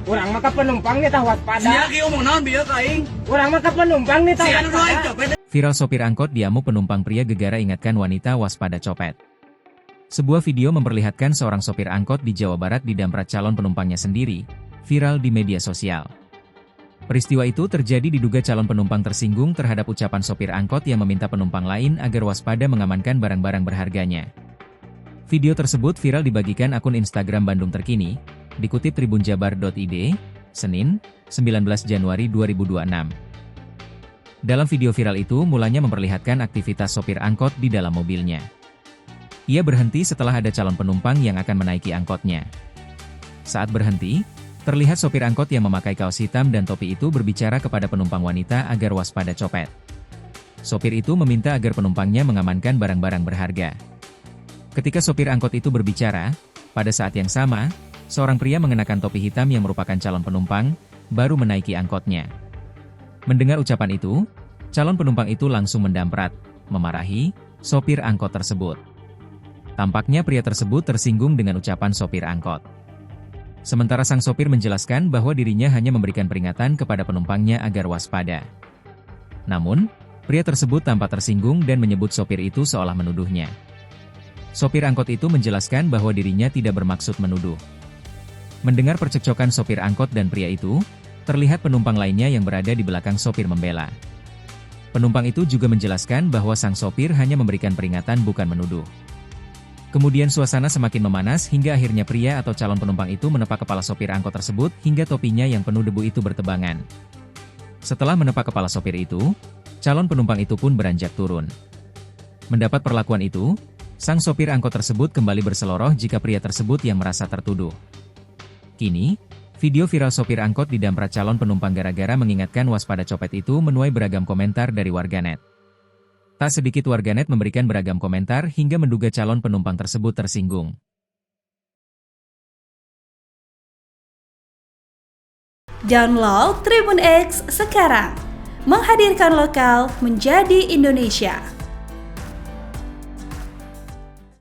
Urang mah ka penumpang nih tah waspada. Sia kieu omong naon bieu ka aing? Urang mah ka penumpang nih tah Si anu doang waspada. copet. Viral sopir angkot diamuk penumpang pria gegara ingatkan wanita waspada copet. Sebuah video memperlihatkan seorang sopir angkot di Jawa Barat didamprat calon penumpangnya sendiri, viral di media sosial. Peristiwa itu terjadi diduga calon penumpang tersinggung terhadap ucapan sopir angkot yang meminta penumpang lain agar waspada mengamankan barang-barang berharganya. Video tersebut viral dibagikan akun Instagram Bandung Terkini, dikutip tribunjabar.id, Senin, 19 Januari 2026. Dalam video viral itu mulanya memperlihatkan aktivitas sopir angkot di dalam mobilnya. Ia berhenti setelah ada calon penumpang yang akan menaiki angkotnya. Saat berhenti, terlihat sopir angkot yang memakai kaos hitam dan topi itu berbicara kepada penumpang wanita agar waspada copet. Sopir itu meminta agar penumpangnya mengamankan barang-barang berharga. Ketika sopir angkot itu berbicara, pada saat yang sama, seorang pria mengenakan topi hitam yang merupakan calon penumpang, baru menaiki angkotnya. Mendengar ucapan itu, calon penumpang itu langsung mendamprat, memarahi sopir angkot tersebut. Tampaknya pria tersebut tersinggung dengan ucapan sopir angkot. Sementara sang sopir menjelaskan bahwa dirinya hanya memberikan peringatan kepada penumpangnya agar waspada. Namun, pria tersebut tampak tersinggung dan menyebut sopir itu seolah menuduhnya. Sopir angkot itu menjelaskan bahwa dirinya tidak bermaksud menuduh. Mendengar percekcokan sopir angkot dan pria itu, terlihat penumpang lainnya yang berada di belakang sopir membela. Penumpang itu juga menjelaskan bahwa sang sopir hanya memberikan peringatan bukan menuduh. Kemudian suasana semakin memanas hingga akhirnya pria atau calon penumpang itu menepak kepala sopir angkot tersebut hingga topinya yang penuh debu itu bertebangan. Setelah menepak kepala sopir itu, calon penumpang itu pun beranjak turun. Mendapat perlakuan itu, sang sopir angkot tersebut kembali berseloroh jika pria tersebut yang merasa tertuduh. Kini, video viral sopir angkot didamprat calon penumpang gara-gara mengingatkan waspada copet itu menuai beragam komentar dari warganet. Tak sedikit warganet memberikan beragam komentar hingga menduga calon penumpang tersebut tersinggung. Download Tribun X sekarang, menghadirkan lokal menjadi Indonesia.